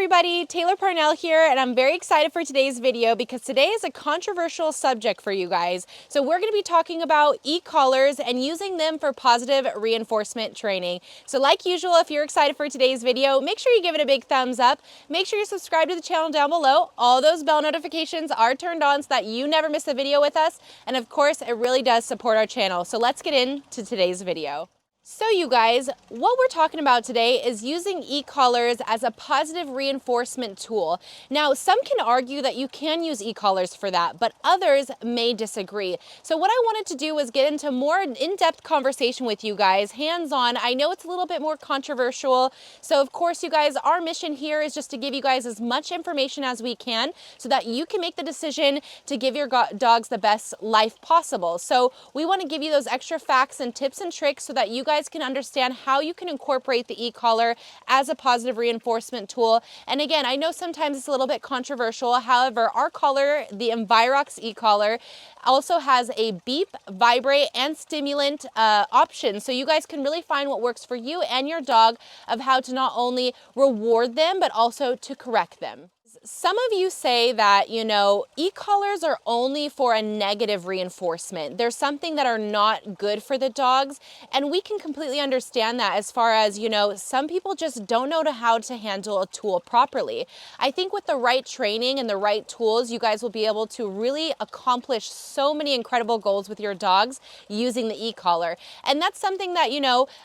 everybody, Taylor Parnell here, and I'm very excited for today's video because today is a controversial subject for you guys. So we're going to be talking about e-collars and using them for positive reinforcement training. So like usual, if you're excited for today's video, make sure you give it a big thumbs up. Make sure you subscribe to the channel down below. All those bell notifications are turned on so that you never miss a video with us. And of course, it really does support our channel. So let's get into today's video. So you guys, what we're talking about today is using e-collars as a positive reinforcement tool. Now, some can argue that you can use e-collars for that, but others may disagree. So what I wanted to do was get into more in-depth conversation with you guys, hands-on. I know it's a little bit more controversial. So of course, you guys, our mission here is just to give you guys as much information as we can so that you can make the decision to give your dogs the best life possible. So we want to give you those extra facts and tips and tricks so that you guys can understand how you can incorporate the e-collar as a positive reinforcement tool. And again, I know sometimes it's a little bit controversial. However, our collar, the INVIROX e-collar, also has a beep, vibrate, and stimulant option. So you guys can really find what works for you and your dog of how to not only reward them, but also to correct them. Some of you say that, e-collars are only for a negative reinforcement. There's something that are not good for the dogs, and we can completely understand that as far as, some people just don't know how to handle a tool properly. I think with the right training and the right tools, you guys will be able to really accomplish so many incredible goals with your dogs using the e-collar. And that's something that,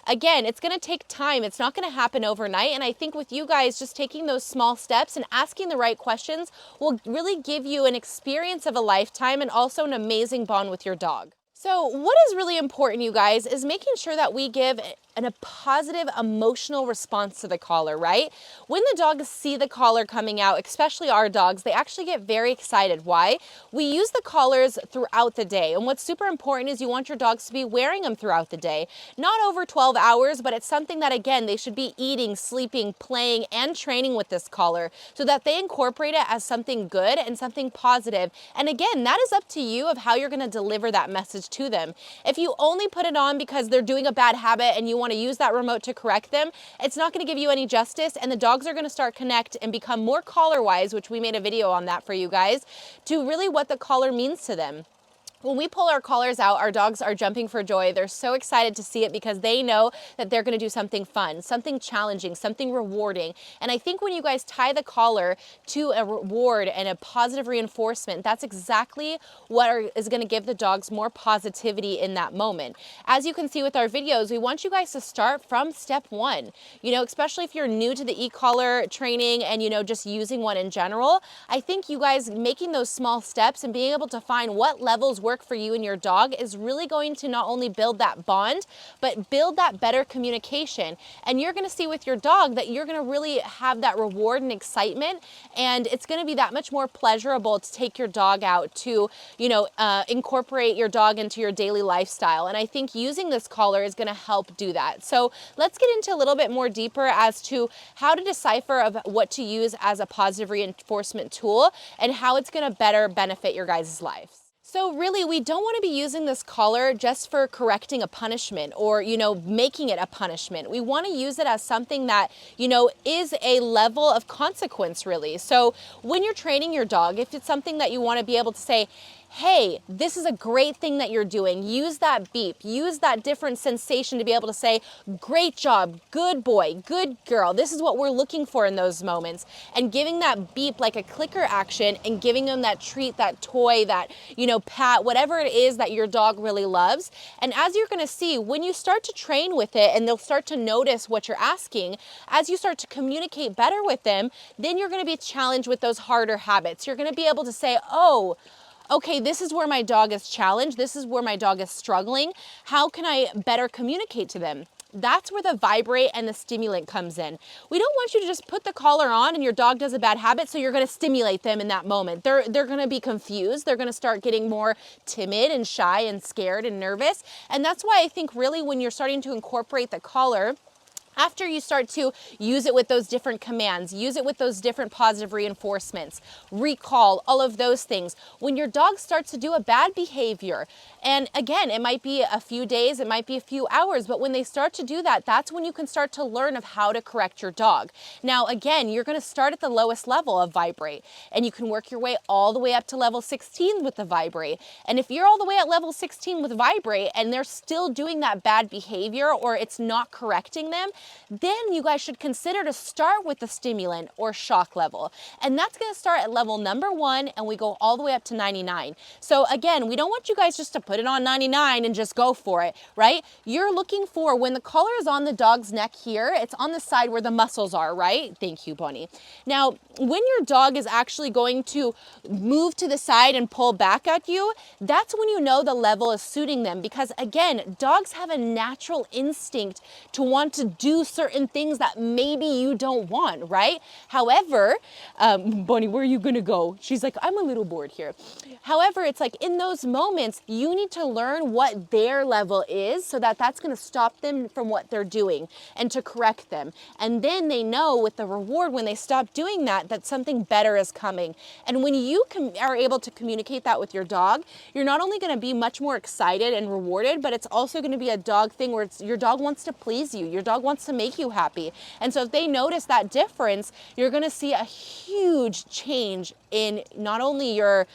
again, it's going to take time. It's not going to happen overnight. And I think with you guys just taking those small steps and asking the right questions will really give you an experience of a lifetime and also an amazing bond with your dog. So what is really important, you guys, is making sure that we give a positive emotional response to the collar, right? When the dogs see the collar coming out, especially our dogs, they actually get very excited. Why? We use the collars throughout the day. And what's super important is you want your dogs to be wearing them throughout the day. Not over 12 hours, but it's something that, again, they should be eating, sleeping, playing, and training with this collar so that they incorporate it as something good and something positive. And again, that is up to you of how you're going to deliver that message to them. If you only put it on because they're doing a bad habit and you want to use that remote to correct them, it's not going to give you any justice, and the dogs are going to start connect and become more collar wise, which we made a video on that for you guys, to really what the collar means to them. When we pull our collars out, our dogs are jumping for joy. They're so excited to see it because they know that they're going to do something fun, something challenging, something rewarding. And I think when you guys tie the collar to a reward and a positive reinforcement, that's exactly what is going to give the dogs more positivity in that moment. As you can see with our videos, we want you guys to start from step one. Especially if you're new to the e-collar training and, just using one in general, I think you guys making those small steps and being able to find what levels work for you and your dog is really going to not only build that bond, but build that better communication. And you're going to see with your dog that you're going to really have that reward and excitement, and it's going to be that much more pleasurable to take your dog out to, incorporate your dog into your daily lifestyle. And I think using this collar is going to help do that. So let's get into a little bit more deeper as to how to decipher of what to use as a positive reinforcement tool and how it's going to better benefit your guys' lives. So really, we don't want to be using this collar just for correcting a punishment or, making it a punishment. We want to use it as something that, is a level of consequence, really. So when you're training your dog, if it's something that you want to be able to say, hey, this is a great thing that you're doing. Use that beep, use that different sensation to be able to say, great job, good boy, good girl. This is what we're looking for in those moments. And giving that beep like a clicker action and giving them that treat, that toy, that, pat, whatever it is that your dog really loves. And as you're going to see, when you start to train with it and they'll start to notice what you're asking, as you start to communicate better with them, then you're going to be challenged with those harder habits. You're going to be able to say, oh, okay, this is where my dog is challenged. This is where my dog is struggling. How can I better communicate to them? That's where the vibrate and the stimulant comes in. We don't want you to just put the collar on and your dog does a bad habit, so you're going to stimulate them in that moment. They're going to be confused. They're going to start getting more timid and shy and scared and nervous. And that's why I think really when you're starting to incorporate the collar, After you start to use it with those different commands, use it with those different positive reinforcements, recall, all of those things. When your dog starts to do a bad behavior, and again, it might be a few days, it might be a few hours, but when they start to do that, that's when you can start to learn of how to correct your dog. Now, again, you're gonna start at the lowest level of vibrate, and you can work your way all the way up to level 16 with the vibrate. And if you're all the way at level 16 with vibrate and they're still doing that bad behavior or it's not correcting them, then you guys should consider to start with the stimulant or shock level. And that's gonna start at level number 1 and we go all the way up to 99. So again, we don't want you guys just to put it on 99 and just go for it, right? You're looking for, when the collar is on the dog's neck here, it's on the side where the muscles are, right? Thank you, Bonnie. Now, when your dog is actually going to move to the side and pull back at you, that's when you know the level is suiting them, because again, dogs have a natural instinct to want to do certain things that maybe you don't want, right? However, Bonnie, where are you gonna go? She's like, I'm a little bored here. However, it's like in those moments, you need to learn what their level is so that that's gonna stop them from what they're doing and to correct them. And then they know with the reward, when they stop doing that, that something better is coming. And when you are able to communicate that with your dog, you're not only gonna be much more excited and rewarded, but it's also gonna be a dog thing where your dog wants to please you. Your dog wants to make you happy. And so if they notice that difference, you're gonna see a huge change in not only your,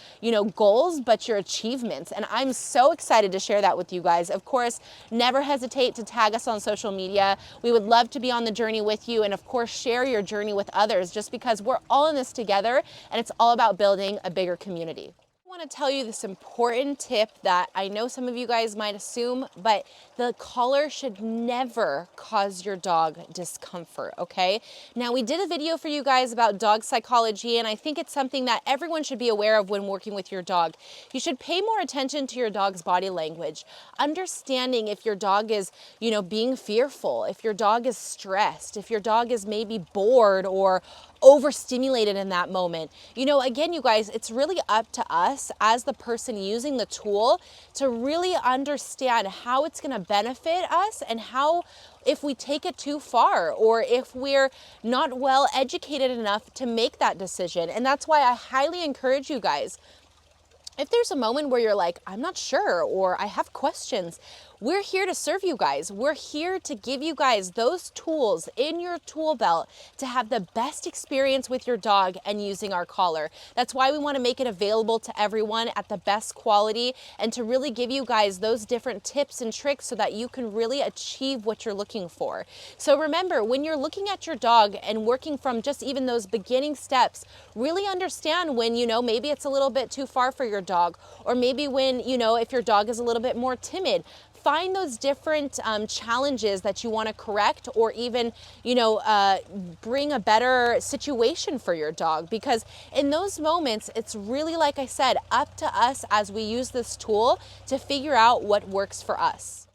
goals, but your achievements. And I'm so excited to share that with you guys. Of course, never hesitate to tag us on social media. We would love to be on the journey with you. And of course, share your journey with others, just because we're all in this together and it's all about building a bigger community. I want to tell you this important tip that I know some of you guys might assume, but the collar should never cause your dog discomfort, okay? Now, we did a video for you guys about dog psychology, and I think it's something that everyone should be aware of when working with your dog. You should pay more attention to your dog's body language, understanding if your dog is, being fearful, if your dog is stressed, if your dog is maybe bored or overstimulated in that moment. Again, you guys, it's really up to us as the person using the tool to really understand how it's going to benefit us and how, if we take it too far or if we're not well educated enough to make that decision. And that's why I highly encourage you guys, if there's a moment where you're like, I'm not sure, or I have questions, we're here to serve you guys. We're here to give you guys those tools in your tool belt to have the best experience with your dog and using our collar. That's why we want to make it available to everyone at the best quality and to really give you guys those different tips and tricks so that you can really achieve what you're looking for. So remember, when you're looking at your dog and working from just even those beginning steps, really understand when, maybe it's a little bit too far for your dog, or maybe when, if your dog is a little bit more timid. Find those different challenges that you want to correct, or even, bring a better situation for your dog. Because in those moments, it's really, like I said, up to us as we use this tool to figure out what works for us.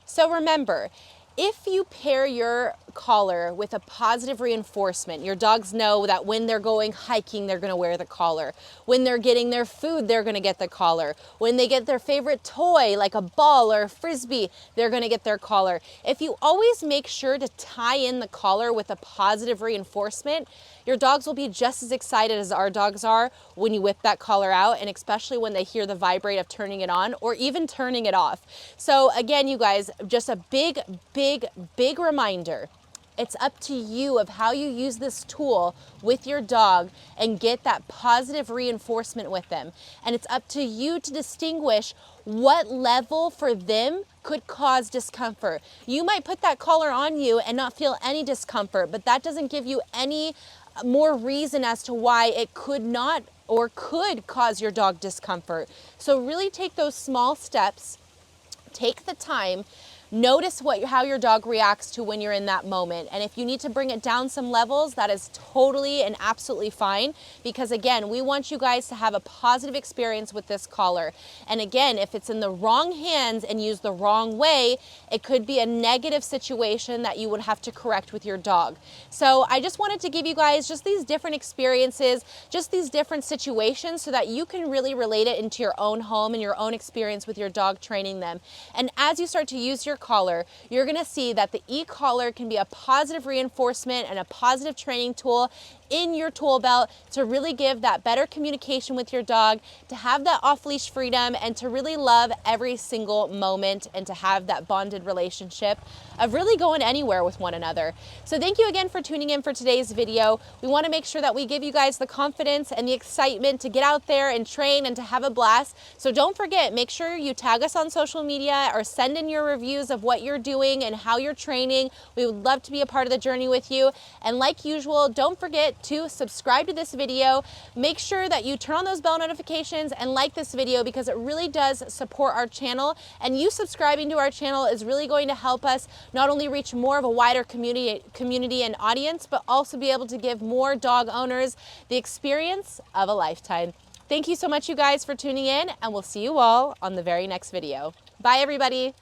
So remember, if you pair your collar with a positive reinforcement, your dogs know that when they're going hiking, they're going to wear the collar. When they're getting their food, they're going to get the collar. When they get their favorite toy, like a ball or a frisbee, they're going to get their collar. If you always make sure to tie in the collar with a positive reinforcement, your dogs will be just as excited as our dogs are when you whip that collar out, and especially when they hear the vibrate of turning it on or even turning it off. So again, you guys, just a big reminder. It's up to you of how you use this tool with your dog and get that positive reinforcement with them. And it's up to you to distinguish what level for them could cause discomfort. You might put that collar on you and not feel any discomfort, but that doesn't give you any more reason as to why it could not or could cause your dog discomfort. So really take those small steps, take the time, notice how your dog reacts to when you're in that moment. And if you need to bring it down some levels, that is totally and absolutely fine. Because again, we want you guys to have a positive experience with this collar. And again, if it's in the wrong hands and used the wrong way, it could be a negative situation that you would have to correct with your dog. So I just wanted to give you guys just these different experiences, just these different situations so that you can really relate it into your own home and your own experience with your dog training them. And as you start to use your your collar, you're gonna see that the e-collar can be a positive reinforcement and a positive training tool in your tool belt to really give that better communication with your dog, to have that off-leash freedom, and to really love every single moment and to have that bonded relationship of really going anywhere with one another. So thank you again for tuning in for today's video. We want to make sure that we give you guys the confidence and the excitement to get out there and train and to have a blast. So don't forget, make sure you tag us on social media or send in your reviews of what you're doing and how you're training. We would love to be a part of the journey with you. And like usual, don't forget to subscribe to this video. Make sure that you turn on those bell notifications and like this video because it really does support our channel. And you subscribing to our channel is really going to help us not only reach more of a wider community and audience, but also be able to give more dog owners the experience of a lifetime. Thank you so much, you guys, for tuning in, and we'll see you all on the very next video. Bye, everybody.